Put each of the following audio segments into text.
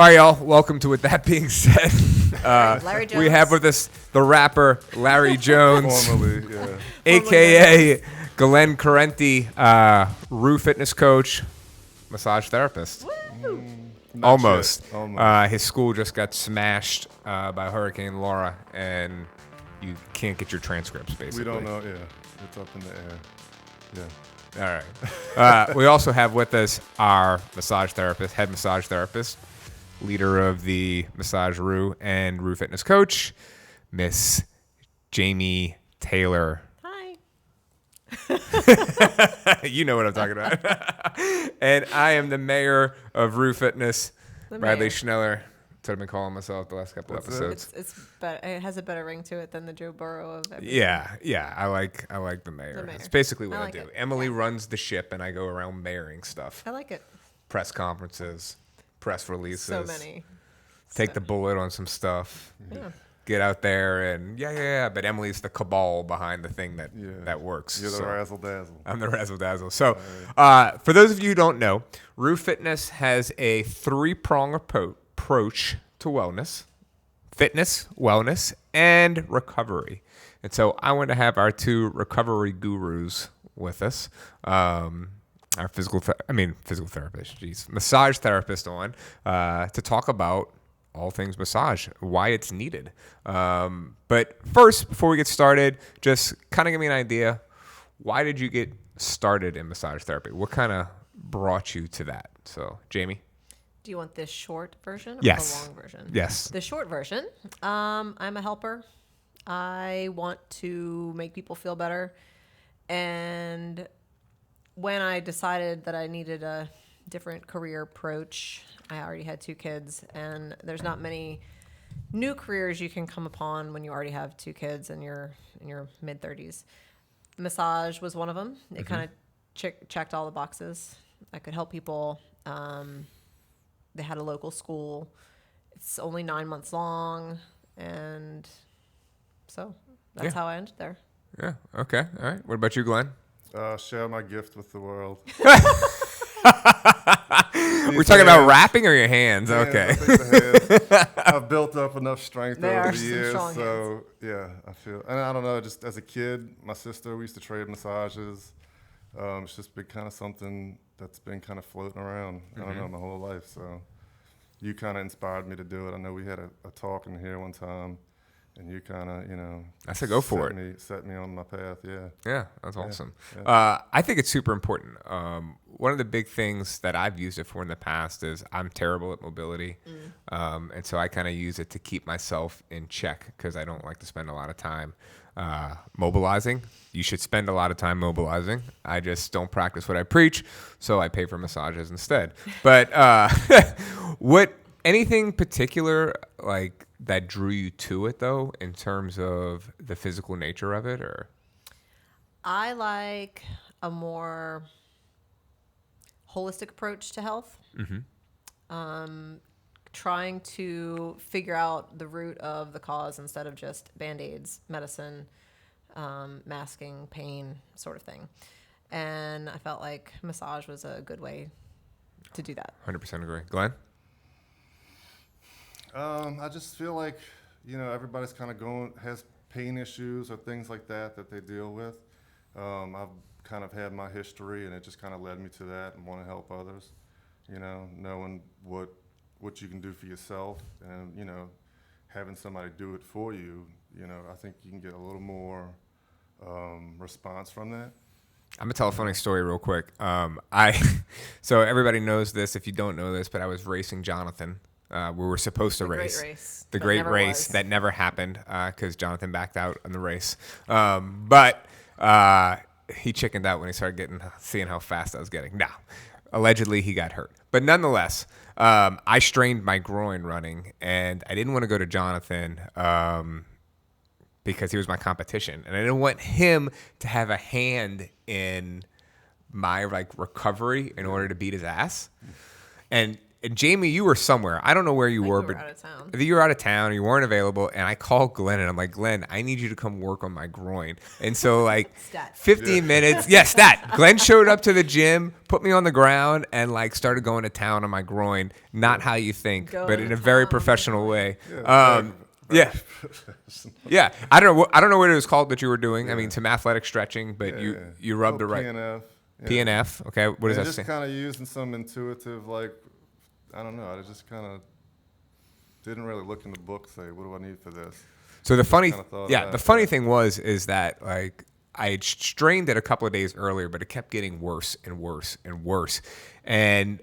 All right, y'all. Welcome to With That Being Said. Larry Jones. We have with us the rapper Larry Jones, Formerly, yeah. a.k.a. Glenn Correnti, Roux fitness coach, massage therapist. Woo! Almost. Yet. Almost. His school just got smashed by Hurricane Laura, and you can't get your transcripts, basically. We don't know. Yeah, it's up in the air. Yeah. All right. We also have with us our massage therapist, head massage therapist, leader of the Massage Roux and Roux fitness coach, Miss Jamie Taylor. Hi. You know what I'm talking about. And I am the mayor of Roux Fitness, Bradley mayor. Schneller. That's what I've been calling myself the last couple That's it. episodes. It's better. It has a better ring to it than the Joe Burrow of everything. Yeah. I like the mayor. The mayor. It's basically what I I, like do. it. Emily runs the ship, and I go around mayoring stuff. I like it. Press conferences, press releases. So many. Take the bullet on some stuff. Yeah. Get out there and yeah. But Emily's the cabal behind the thing that works. You're the so. razzle dazzle. I'm the razzle dazzle. So, for those of you who don't know, Roux Fitness has a 3-prong approach to wellness: fitness, wellness, and recovery. And so, I want to have our 2 recovery gurus with us. Our physical therapist, massage therapist on to talk about all things massage, why it's needed. But first, before we get started, just kind of give me an idea. Why did you get started in massage therapy? What kind of brought you to that? So, Jamie? Do you want this short version or Yes. the long version? Yes. The short version. I'm a helper. I want to make people feel better. And when I decided that I needed a different career approach, I already had 2 kids, and there's not many new careers you can come upon when you already have 2 kids and you're in your mid-30s. Massage was one of them. It kind of checked all the boxes. I could help people. They had a local school. It's only 9 months long, and so that's how I ended there. Yeah. Okay. All right. What about you, Glenn? Share my gift with the world. We're talking about rapping or your hands? Hands, Okay. I think the hands. I've built up enough strength They over are the some years, strong so yeah, I feel. And I don't know, just as a kid, my sister, we used to trade massages. It's just been kind of something that's been kind of floating around. I don't know, my whole life. So you kind of inspired me to do it. I know we had a talk in here one time, and you kind of, I said go for it. Set me on my path. Yeah. Yeah, that's awesome. yeah. I think it's super important. One of the big things that I've used it for in the past is I'm terrible at mobility. And so I kind of use it to keep myself in check because I don't like to spend a lot of time mobilizing. You should spend a lot of time mobilizing. I just don't practice what I preach, so I pay for massages instead. But anything particular like that drew you to it, though, in terms of the physical nature of it, or? I like a more holistic approach to health. Trying to figure out the root of the cause instead of just Band-Aids, medicine, masking, pain, sort of thing. And I felt like massage was a good way to do that. 100% agree. Glenn? I just feel like, everybody's kind of has pain issues or things like that they deal with. I've kind of had my history, and it just kind of led me to that and want to help others, knowing what you can do for yourself and, having somebody do it for you, I think you can get a little more response from that. I'm going to tell a funny story real quick. So everybody knows this if you don't know this, but I was racing Jonathan. We were supposed to race. The great race that never happened because Jonathan backed out on the race. But he chickened out when he started seeing how fast I was getting. Now, allegedly he got hurt. But nonetheless, I strained my groin running, and I didn't want to go to Jonathan because he was my competition. And I didn't want him to have a hand in my recovery in order to beat his ass. And Jamie, you were somewhere. I don't know where you were, we were but out of town. you were out of town. You weren't available, and I called Glenn, and I'm like, Glenn, I need you to come work on my groin. And so, like, Stat. 15 minutes. Yes, that. Glenn showed up to the gym, put me on the ground, and like started going to town on my groin. Not how you think, Going but to in a town very on the professional groin. way. Yeah, Yeah. I don't know what it was called that you were doing. I mean, some athletic stretching, but you rubbed the right PNF. PNF. Okay, what does that just say? kind of using some intuitive, like, I don't know. I just kind of didn't really look in the book. Say, what do I need for this? So the funny, kinda thought of yeah, that, the funny yeah. thing is that like I had strained it a couple of days earlier, but it kept getting worse and worse and worse, and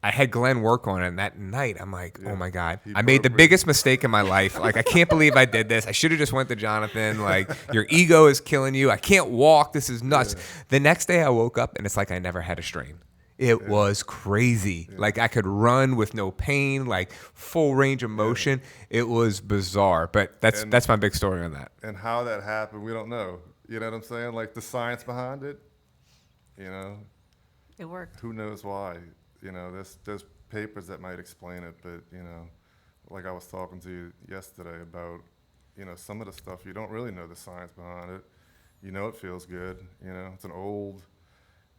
I had Glenn work on it. And that night, I'm like, oh my god, He I made the broke me. biggest mistake in my life. Like, I can't believe I did this. I should have just went to Jonathan. Like, your ego is killing you. I can't walk. This is nuts. The next day, I woke up and it's like I never had a strain. It was crazy. Like, I could run with no pain, like full range of motion. It was bizarre. But that's my big story on that. And how that happened, we don't know. You know what I'm saying? Like the science behind it. You know, It worked. who knows why? You know, there's papers that might explain it, but you know, like I was talking to you yesterday about, you know, some of the stuff you don't really know the science behind it. You know, it feels good. You know, it's an old.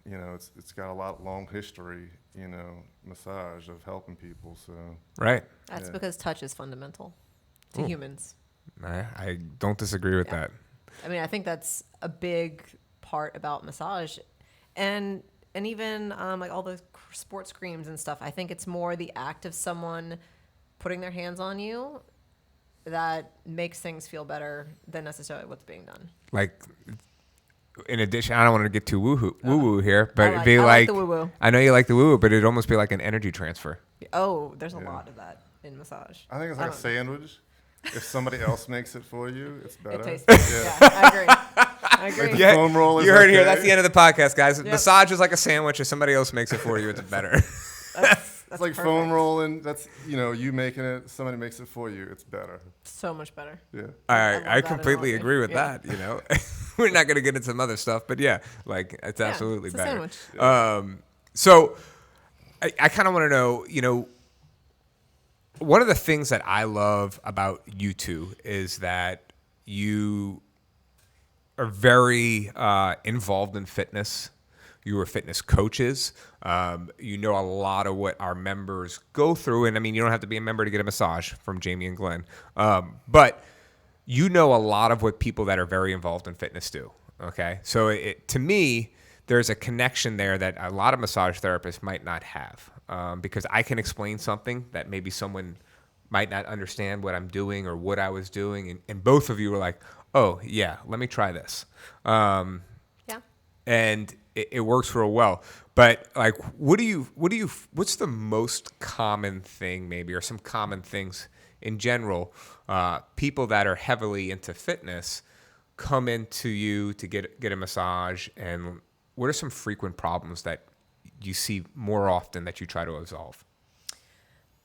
You know, it's got a long history. You know, massage of helping people. So Right. That's Yeah. because touch is fundamental to humans. I don't disagree with that. I mean, I think that's a big part about massage, and even like all the sports creams and stuff. I think it's more the act of someone putting their hands on you that makes things feel better than necessarily what's being done. Like, in addition, I don't want to get too woo-woo here, but I it'd like- be I like like, the woo-woo. I know you like the woo-woo, but it'd almost be like an energy transfer. Oh, there's a lot of that in massage. I think it's like a sandwich. If somebody else makes it for you, it's better. It tastes better. Yeah, I agree. I agree. Yeah. Foam roll is you heard it here. okay. That's the end of the podcast, guys. Massage is like a sandwich. If somebody else makes it for you, it's better. It's like perfect. foam rolling. That's, you know, you making it, somebody makes it for you, it's better. So much better. Yeah. love I that completely analogy. agree with Yeah. that. You know, we're not going to get into some other stuff, but yeah, like it's absolutely it's a better. sandwich. So I kind of want to know, you know, one of the things that I love about you two is that you are very involved in fitness. You are fitness coaches. You know a lot of what our members go through. And I mean, you don't have to be a member to get a massage from Jamie and Glenn. But you know a lot of what people that are very involved in fitness do. Okay. So to me, there's a connection there that a lot of massage therapists might not have, because I can explain something that maybe someone might not understand what I'm doing or what I was doing. And both of you were like, oh, yeah, let me try this. Yeah. And it works real well. But like, what's the most common thing maybe, or some common things in general, people that are heavily into fitness come into you to get a massage, and what are some frequent problems that you see more often that you try to resolve?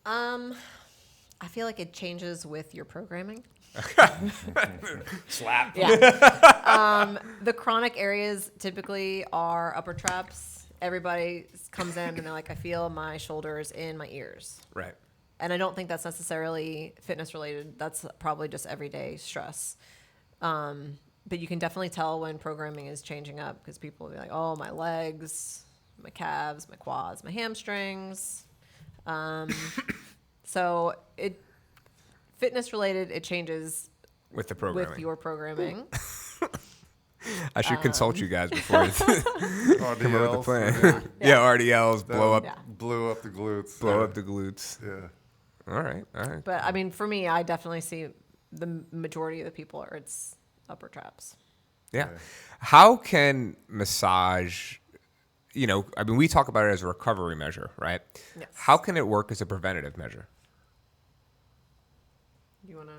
I feel like it changes with your programming. Slap. Yeah. The chronic areas typically are upper traps. Everybody comes in and they're like, I feel my shoulders in my ears. Right. And I don't think that's necessarily fitness related. That's probably just everyday stress. But you can definitely tell when programming is changing up, because people will be like, oh, my legs, my calves, my quads, my hamstrings. So fitness related, it changes With the programming. with your programming. I should consult you guys before I come up with the RDLs, plan. Yeah, RDLs, blow up, Yeah. Blew up the glutes. blow up the glutes. Yeah. All right. But I mean, for me, I definitely see the majority of the people are it's upper traps. Yeah. How can massage, you know, I mean, we talk about it as a recovery measure, right? Yes. How can it work as a preventative measure? You want to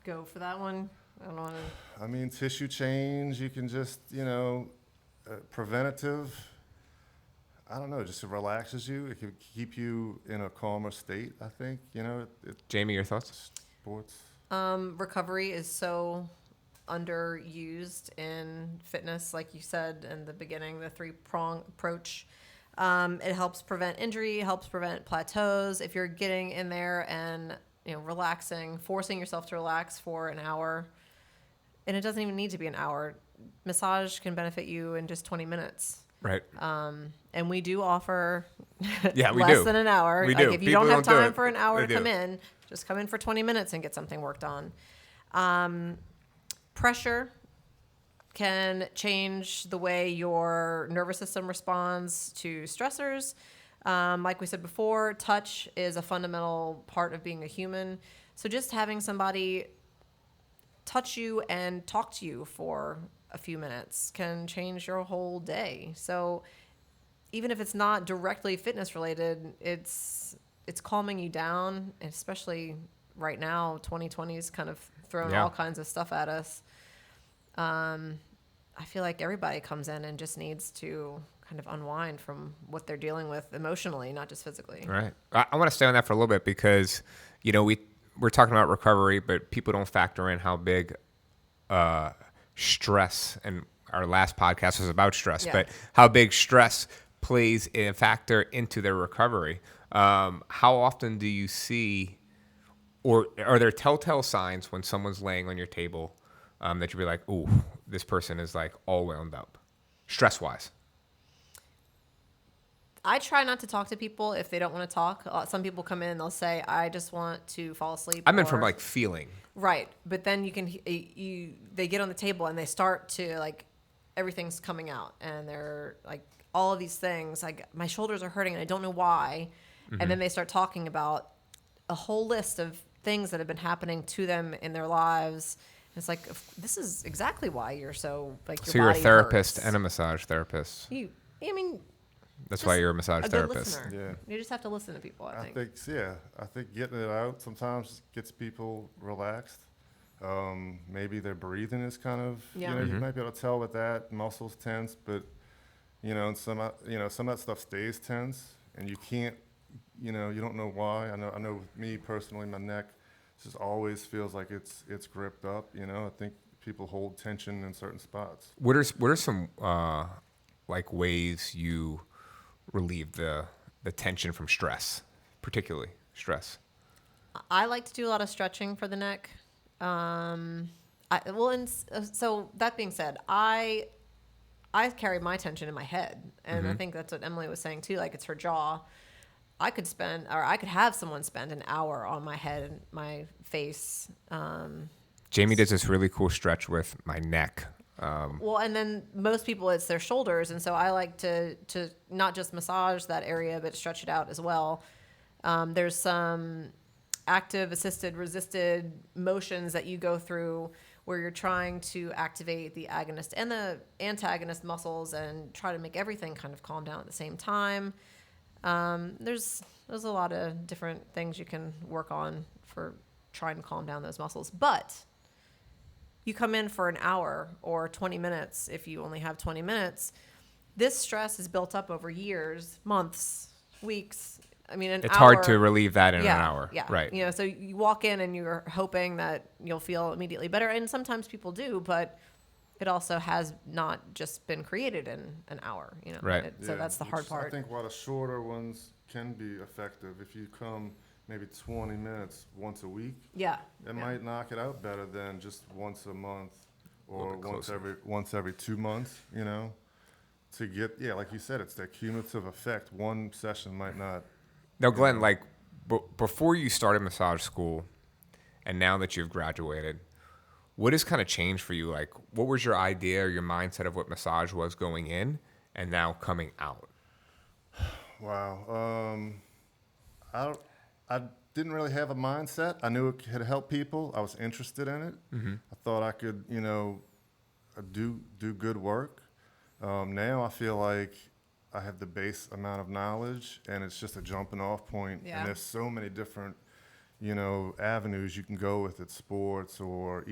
go for that one? I don't know. I mean, tissue change, you can just, you know, preventative, I don't know, just it relaxes you. It can keep you in a calmer state, I think, you know, Jamie, your thoughts? sports. Recovery is so underused in fitness, like you said in the beginning, the 3-prong approach. It helps prevent injury, helps prevent plateaus. If you're getting in there and relaxing, forcing yourself to relax for an hour, and it doesn't even need to be an hour. Massage can benefit you in just 20 minutes. Right. And we do offer Yeah, we less do. than an hour. We like do. if you People don't have don't do time it. for an hour They to come do. in, just come in for 20 minutes and get something worked on. Pressure can change the way your nervous system responds to stressors. Like we said before, touch is a fundamental part of being a human. So just having somebody touch you and talk to you for a few minutes can change your whole day. So even if it's not directly fitness related, it's calming you down, and especially right now, 2020 is kind of throwing all kinds of stuff at us. I feel like everybody comes in and just needs to kind of unwind from what they're dealing with emotionally, not just physically. Right. I want to stay on that for a little bit because, we're talking about recovery, but people don't factor in how big stress, and our last podcast was about stress, but how big stress plays a factor into their recovery. How often do you see, or are there telltale signs when someone's laying on your table that you'd be like, ooh, this person is like all wound up, stress-wise? I try not to talk to people if they don't want to talk. Some people come in and they'll say, I just want to fall asleep. I meant from like feeling. Right. But then they get on the table and they start to everything's coming out and they're like all of these things, like my shoulders are hurting and I don't know why. Mm-hmm. And then they start talking about a whole list of things that have been happening to them in their lives. It's like, this is exactly why you're so your So you're a body therapist hurts. and a massage therapist. That's just why you're a massage a therapist. Good listener. You just have to listen to people, I think. I think getting it out sometimes gets people relaxed. Maybe their breathing is kind of, you might be able to tell with that, muscles tense, but, and some of that stuff stays tense and you can't, you don't know why. I know with me personally, my neck just always feels like it's gripped up, I think people hold tension in certain spots. What are some, ways you relieve the tension from stress, particularly stress? I like to do a lot of stretching for the neck. So that being said, I carry my tension in my head, and I think that's what Emily was saying too. Like it's her jaw. I could have someone spend an hour on my head and my face. Jamie does this really cool stretch with my neck. And then most people, it's their shoulders. And so I like to not just massage that area, but stretch it out as well. There's some active, assisted, resisted motions that you go through where you're trying to activate the agonist and the antagonist muscles and try to make everything kind of calm down at the same time. There's a lot of different things you can work on for trying to calm down those muscles. But you come in for an hour or 20 minutes, if you only have 20 minutes, this stress is built up over years, months, weeks. It's hard to relieve that in an hour. Yeah. Right. So you walk in and you're hoping that you'll feel immediately better. And sometimes people do, but it also has not just been created in an hour, Right. So that's the hard part. I think while the shorter ones can be effective, if you come maybe 20 minutes once a week, it might knock it out better than just once a month or once every 2 months, to get, like you said, it's that cumulative effect. One session might not. Now, Glenn, before you started massage school and now that you've graduated, what has kind of changed for you? Like, what was your idea or your mindset of what massage was going in and now coming out? Wow. I didn't really have a mindset. I knew it could help people. I was interested in it. Mm-hmm. I thought I could, do good work. Now I feel like I have the base amount of knowledge, and it's just a jumping off point. Yeah. And there's so many different, avenues you can go with it, sports or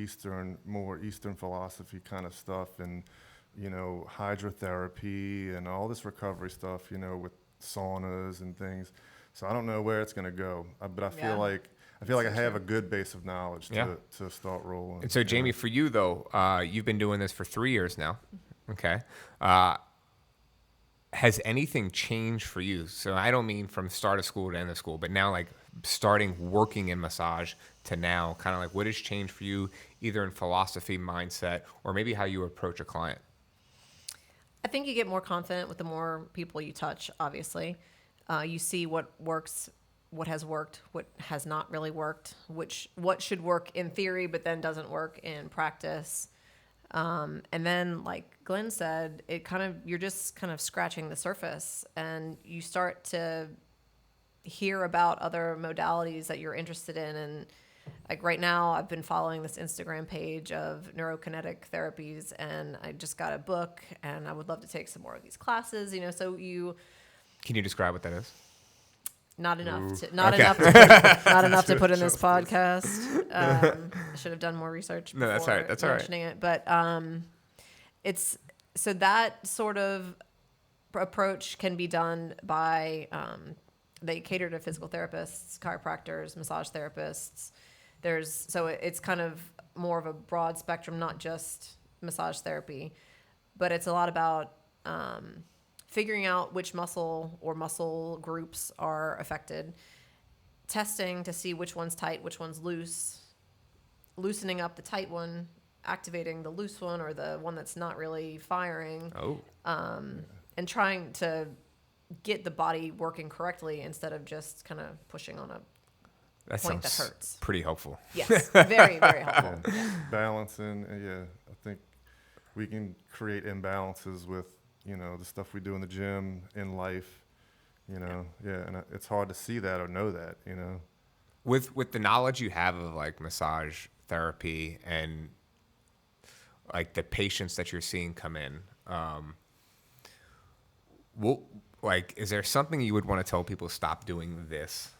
more Eastern philosophy kind of stuff, and, hydrotherapy and all this recovery stuff, with saunas and things. So I don't know where it's going to go, but I feel like I have a good base of knowledge to start rolling. And so, Jamie, for you though, you've been doing this for 3 years now. Okay. has anything changed for you? So I don't mean from start of school to end of school, but now like starting working in massage to now, kind of like what has changed for you, either in philosophy, mindset, or maybe how you approach a client? I think you get more confident with the more people you touch, obviously. You see what works, what has worked, what has not really worked, what should work in theory, but then doesn't work in practice. And then, like Glenn said, you're just kind of scratching the surface, and you start to hear about other modalities that you're interested in. And like right now, I've been following this Instagram page of neurokinetic therapies, and I just got a book, and I would love to take some more of these classes. Can you describe what that is? Not enough Ooh. to not Okay. enough to put in this podcast. I should have done more research before No, that's all right. That's all right. mentioning it. But it's so that sort of approach can be done by they cater to physical therapists, chiropractors, massage therapists. It's kind of more of a broad spectrum, not just massage therapy, but it's a lot about figuring out which muscle or muscle groups are affected, testing to see which one's tight, which one's loose, loosening up the tight one, activating the loose one or the one that's not really firing, and trying to get the body working correctly instead of just kind of pushing on a point that hurts. Pretty helpful. Yes, very, very helpful. Balancing, I think we can create imbalances with, the stuff we do in the gym, in life, and it's hard to see that or know that, With the knowledge you have of like massage therapy and like the patients that you're seeing come in, is there something you would want to tell people stop doing this?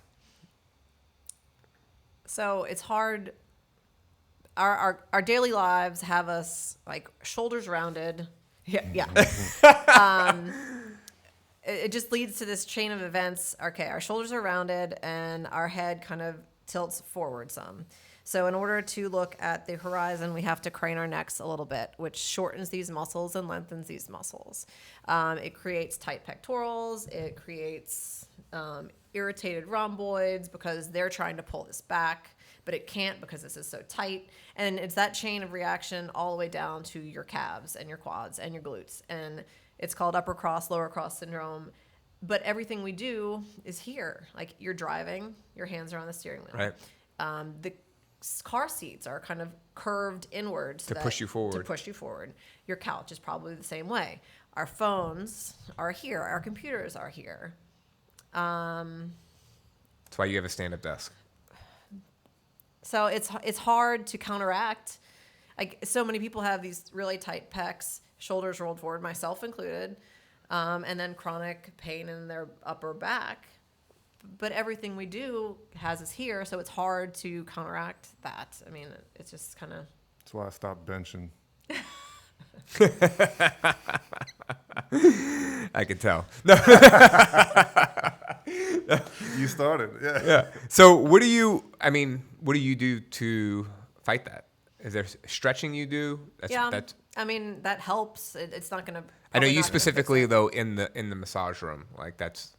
So it's hard. Our daily lives have us like shoulders rounded. Yeah. It just leads to this chain of events. Okay, our shoulders are rounded and our head kind of tilts forward some. So in order to look at the horizon, we have to crane our necks a little bit, which shortens these muscles and lengthens these muscles. It creates tight pectorals. It creates irritated rhomboids because they're trying to pull this back, but it can't because this is so tight. And it's that chain of reaction all the way down to your calves and your quads and your glutes. And it's called upper cross, lower cross syndrome. But everything we do is here. Like you're driving, your hands are on the steering wheel. Right. The car seats are kind of curved inwards to push you forward. Your couch is probably the same way. Our phones are here. Our computers are here. That's why you have a stand-up desk. So it's hard to counteract. Like so many people have these really tight pecs, shoulders rolled forward, myself included, and then chronic pain in their upper back. But everything we do has us here, so it's hard to counteract that. I mean, it's just kind of... That's why I stopped benching. I can tell. You started, yeah. Yeah. So what do you do to fight that? Is there stretching you do? That's I mean, that helps. It's not going to... I know you specifically, though, in the massage room. Like, that's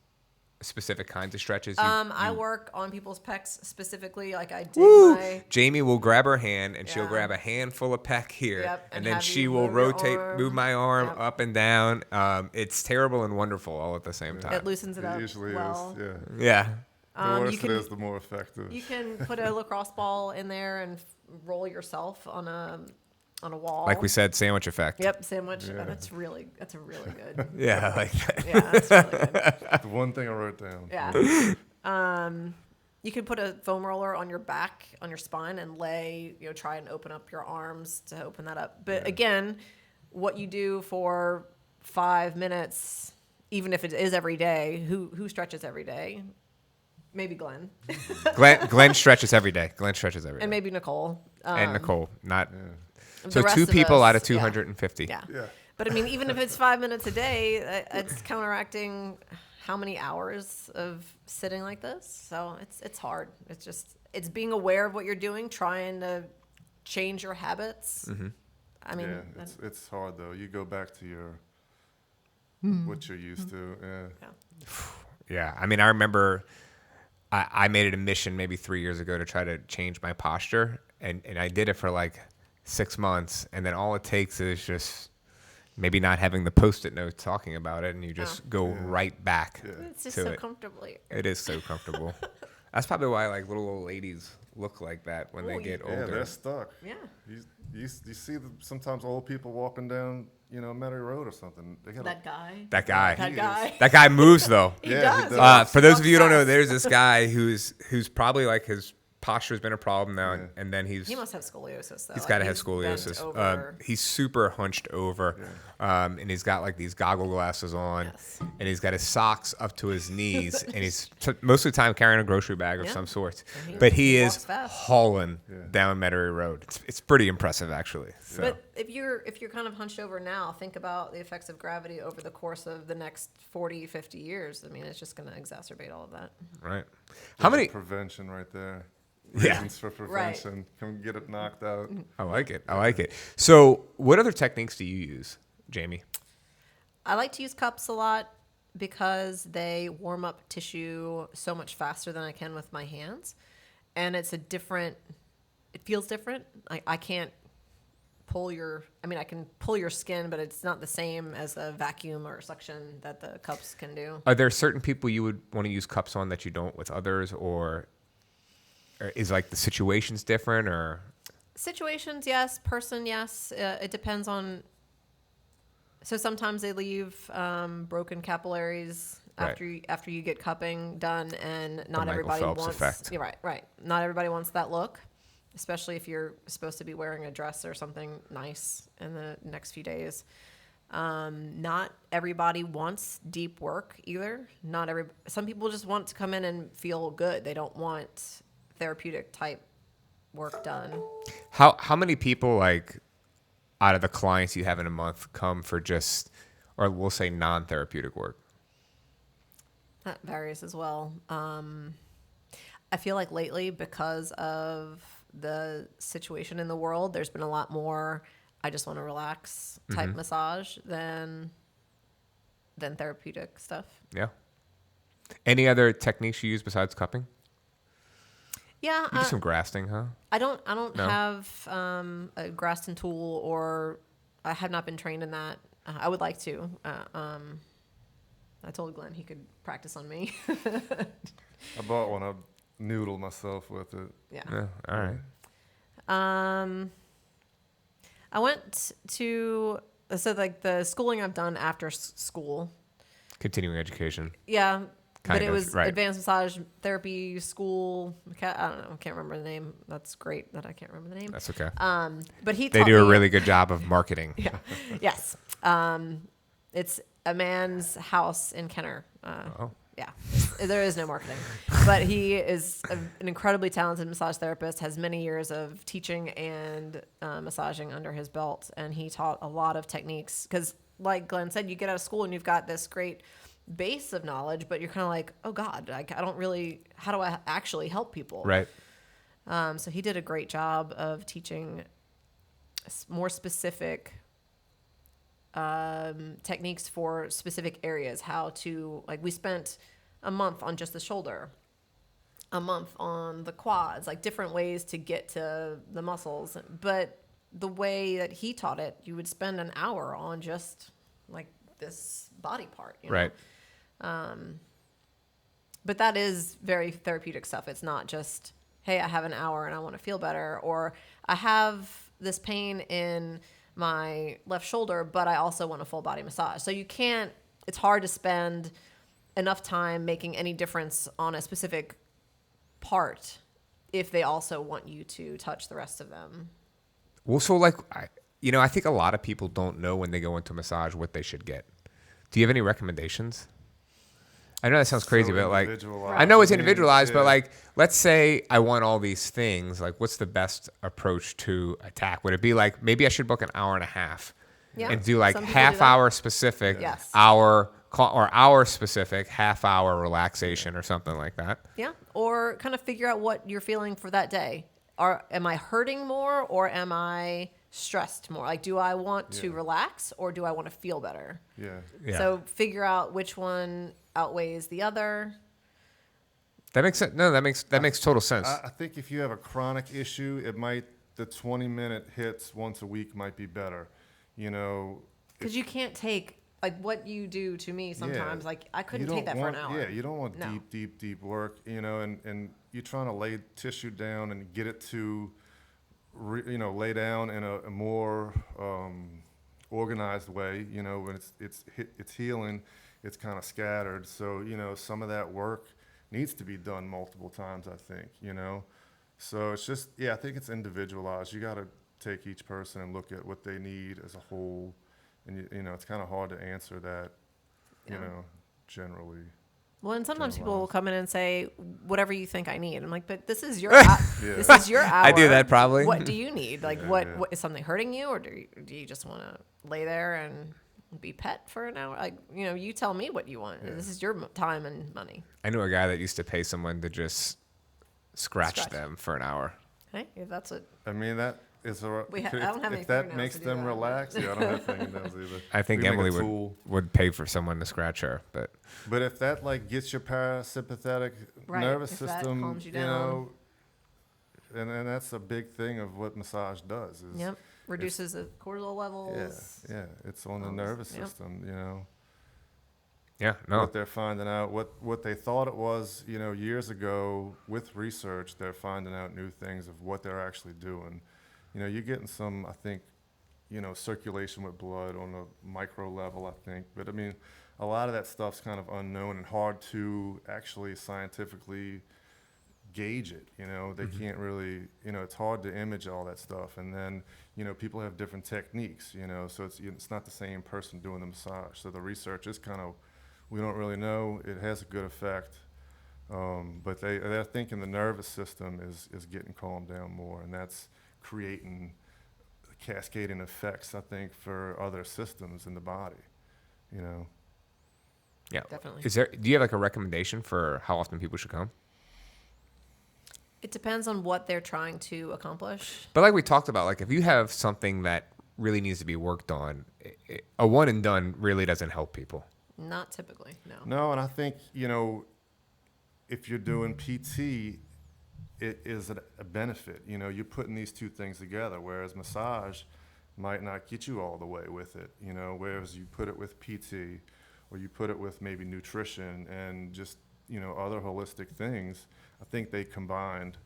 specific kinds of stretches. I work on people's pecs specifically. Like, I did my... Jamie will grab her hand, and she'll grab a handful of pec here. Yep, and then she will move my arm up and down. It's terrible and wonderful all at the same time. It loosens it up. It usually well. is, Yeah. The worse it is, the more effective. You can put a lacrosse ball in there and roll yourself on a wall. Like we said, sandwich effect. Yep, sandwich. Yeah. That's a really good. Yeah, I like that. Yeah, that's really good. The one thing I wrote down. Yeah. You can put a foam roller on your back, on your spine, and try and open up your arms to open that up. But again, what you do for 5 minutes, even if it is every day, who stretches every day? Maybe Glenn. Glenn stretches every day. And maybe Nicole. And Nicole. Not. The So rest 2 of people us, out of 250. Yeah. Yeah. But I mean, even if it's 5 minutes a day, it's counteracting how many hours of sitting like this. So it's hard. It's being aware of what you're doing, trying to change your habits. Mm-hmm. I mean, it's hard though. You go back to your what you're used to. Yeah. Yeah, I mean, I remember I made it a mission maybe 3 years ago to try to change my posture, and I did it for like 6 months, and then all it takes is just maybe not having the Post-it notes talking about it, and you just go right back It's just to so it. comfortable here. It is so comfortable. That's probably why like little old ladies look like that when they get Yeah, older. they're stuck. Yeah. You see sometimes old people walking down, Metairie Road or something. They got That guy. That guy. That guy. That guy moves though. He Yeah, he does. does. For those of you who don't know, Fast. there's this guy who's probably like his posture's been a problem now, Yeah. and then he's He must have scoliosis though. he's Like, got to have he's scoliosis. bent over. He's super hunched over, and he's got like these goggle glasses on, Yes. and he's got his socks up to his knees, and he's most of the time carrying a grocery bag of Yeah. some sort. And But he walks is fast. hauling down Metairie Road. It's pretty impressive actually. So. But if you're kind of hunched over now, think about the effects of gravity over the course of the next 40, 50 years. I mean, it's just going to exacerbate all of that. Right. How many? prevention right there? Yeah. Reasons for prevention. Come get it knocked out. I like it. I like it. So, what other techniques do you use, Jamie? I like to use cups a lot because they warm up tissue so much faster than I can with my hands. And it feels different. I can't I can pull your skin, but it's not the same as a vacuum or suction that the cups can do. Are there certain people you would want to use cups on that you don't with others, or is like the situations different, or? Situations, yes. Person, yes. It depends on. So sometimes they leave broken capillaries Right. after you get cupping done, and not Michael everybody Phelps wants. effect. Yeah, right. Not everybody wants that look, especially if you're supposed to be wearing a dress or something nice in the next few days. Not everybody wants deep work either. Some people just want to come in and feel good. They don't want therapeutic type work done. How many people, like, out of the clients you have in a month come for just, or we'll say non-therapeutic work? That varies as well. I feel like lately, because of the situation in the world, there's been a lot more I just want to relax type massage than therapeutic stuff. Yeah. Any other techniques you use besides cupping? Yeah, You do some grafting, huh? I don't No? have a Graston tool, or I have not been trained in that. I would like to. I told Glenn he could practice on me. I bought one. I noodled myself with it. Yeah. Yeah. All right. I went to the schooling I've done after school. Continuing education. Yeah, Kind but it of, was right. advanced massage therapy school. I don't know. I can't remember the name. That's great that I can't remember the name. That's okay. But he They taught do a me- really good job of marketing. Yeah. Yes. It's a man's house in Kenner. Oh. Yeah. There is no marketing. But he is an incredibly talented massage therapist, has many years of teaching and massaging under his belt. And he taught a lot of techniques. Because, like Glenn said, you get out of school and you've got this great base of knowledge, but you're kind of like, oh, God, I don't really, how do I actually help people? Right. So he did a great job of teaching more specific techniques for specific areas. How to, like, we spent a month on just the shoulder, a month on the quads, like different ways to get to the muscles. But the way that he taught it, you would spend an hour on just like this body part, you know? Right. But that is very therapeutic stuff. It's not just, hey, I have an hour and I want to feel better, or I have this pain in my left shoulder, but I also want a full body massage. So it's hard to spend enough time making any difference on a specific part if they also want you to touch the rest of them. Well, so like, I think a lot of people don't know when they go into massage what they should get. Do you have any recommendations? I know that sounds crazy, but like, individualized. I know it's I mean, individualized, but yeah. like, let's say I want all these things. Like, what's the best approach to attack? Would it be like, maybe I should book an hour and a half Yeah, and do like some people do half that. hour specific, Yes. hour specific, half hour relaxation or something like that? Yeah. Or kind of figure out what you're feeling for that day. Am I hurting more, or am I stressed more? Like, do I want to relax or do I want to feel better? Yeah. Yeah. So figure out which one outweighs the other. That makes sense. No, that makes total sense. I think if you have a chronic issue, the 20-minute hits once a week might be better. You know, Because you can't take, like, what you do to me sometimes. Yeah. Like, I couldn't you take don't that want, for an hour. Yeah, you don't want No. deep work, you know, and you're trying to lay tissue down and get it to, lay down in a more organized way, you know, when it's healing, it's kind of scattered. So, you know, some of that work needs to be done multiple times, I think, you know. So it's just, I think it's individualized. You got to take each person and look at what they need as a whole. And, you know, it's kind of hard to answer that, you Yeah. know, generally. Well, and sometimes people will generalized. come in and say, whatever you think I need. I'm like, but this is your this is your hour. I do that probably. What do you need? Like, Yeah, what, yeah. what is something hurting you, or do you just want to lay there and be pet for an hour? Like, you know, you tell me what you want. This is your time and money. I knew a guy that used to pay someone to just scratch Scratch. them for an hour. Hey, if that's what I mean, that is a. I don't have any if that fingernails makes to do them that. relax, I don't have fingernails either. I think We make a Emily tool. would pay for someone to scratch her, but But if that like gets your parasympathetic Right, nervous if that system, calms you you down. know, and that's a big thing of what massage does. Is Yep. Reduces the cortisol levels. yeah, it's on the Calms, nervous yep. system, you know. yeah, no. What they're finding out, what they thought it was, you know, years ago with research, they're finding out new things of what they're actually doing. You know, you're getting some, I think, you know, circulation with blood on a micro level, I think. But I mean, a lot of that stuff's kind of unknown and hard to actually scientifically gauge it. You know, they can't really, you know, it's hard to image all that stuff. And then, you know, people have different techniques, you know, so it's not the same person doing the massage. So the research is kind of, we don't really know. It has a good effect. But they're thinking the nervous system is getting calmed down more, and that's creating cascading effects, I think, for other systems in the body, you know. Yeah. Definitely. Do you have like a recommendation for how often people should come? It depends on what they're trying to accomplish. But like we talked about, like if you have something that really needs to be worked on, a one and done really doesn't help people. Not typically, no. No, and I think, you know, if you're doing PT, it is a benefit. You know, you're putting these two things together, whereas massage might not get you all the way with it, you know, whereas you put it with PT or you put it with maybe nutrition and just, you know, other holistic things, I think they combined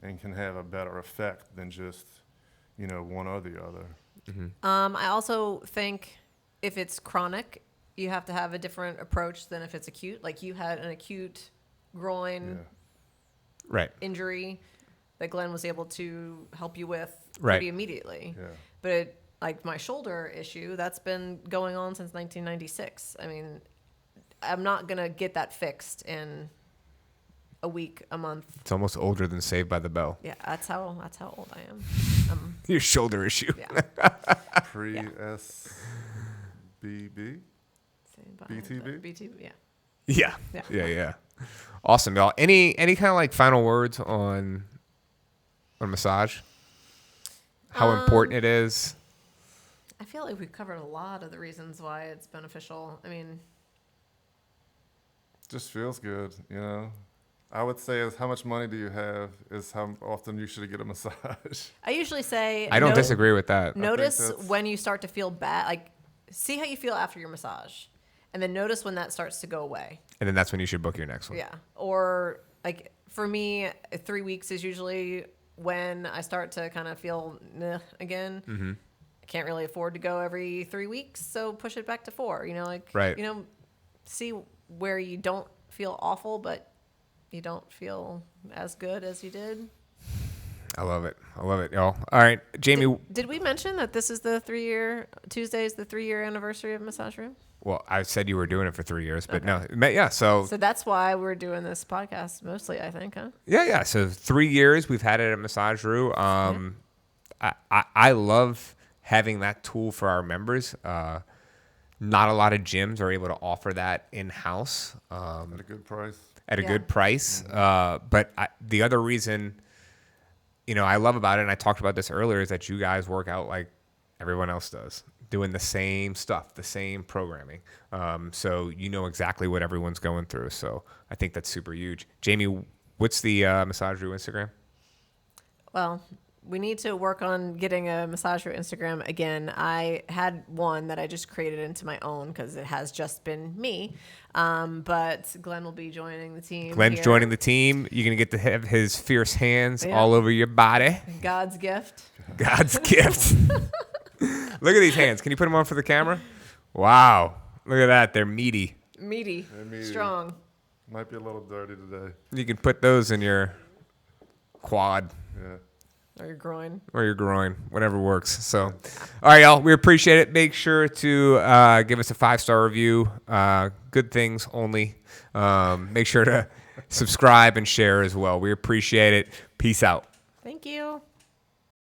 and can have a better effect than just, you know, one or the other. I also think if it's chronic, you have to have a different approach than if it's acute. Like you had an acute groin Right. injury that Glenn was able to help you with Right. pretty immediately. Yeah. But like my shoulder issue, that's been going on since 1996. I mean, I'm not going to get that fixed in a week, a month. It's almost older than Saved by the Bell. Yeah, that's how old I am. Your shoulder issue. Yeah. Pre-SBB? BTB? BTB, yeah. Yeah. Yeah. Yeah. Awesome, y'all. Any kind of like final words on massage? How important it is? I feel like we've covered a lot of the reasons why it's beneficial. I mean, Just feels good, you know. I would say is how much money do you have is how often you should get a massage. I usually say I don't disagree with that. Notice that's- when you start to feel bad. Like, see how you feel after your massage, and then notice when that starts to go away. And then that's when you should book your next one. Yeah. Or like for me, 3 weeks is usually when I start to kind of feel again. Mm-hmm. I can't really afford to go every 3 weeks, so push it back to 4. You know, like Right. you know, see where you don't feel awful, but you don't feel as good as you did. I love it, y'all. All right, Jamie. Did we mention that this is the 3-year Tuesday is the 3-year anniversary of Massage Roux? Well, I said you were doing it for 3 years, but Okay. no, yeah. So So that's why we're doing this podcast mostly, I think, huh? yeah. So 3 years we've had it at Massage Roux. I love having that tool for our members. Not a lot of gyms are able to offer that in house. At a good price. At a Yeah. good price. But the other reason, you know, I love about it, and I talked about this earlier, is that you guys work out like everyone else does, doing the same stuff, the same programming. So you know exactly what everyone's going through. So I think that's super huge. Jamie, what's the Massage Roux Instagram? Well, we need to work on getting a Massage Roux Instagram again. I had one that I just created into my own because it has just been me. But Glenn will be joining the team. Glenn's here. joining the team. You're going to get to have his fierce hands Yeah. all over your body. God's gift. God's gift. Look at these hands. Can you put them on for the camera? Wow. Look at that. They're meaty. Meaty. meaty. Strong. Might be a little dirty today. You can put those in your quad. Yeah. Or your groin. Or your groin, whatever works. So, all right, y'all, we appreciate it. Make sure to give us a 5-star review. Good things only. Make sure to subscribe and share as well. We appreciate it. Peace out. Thank you.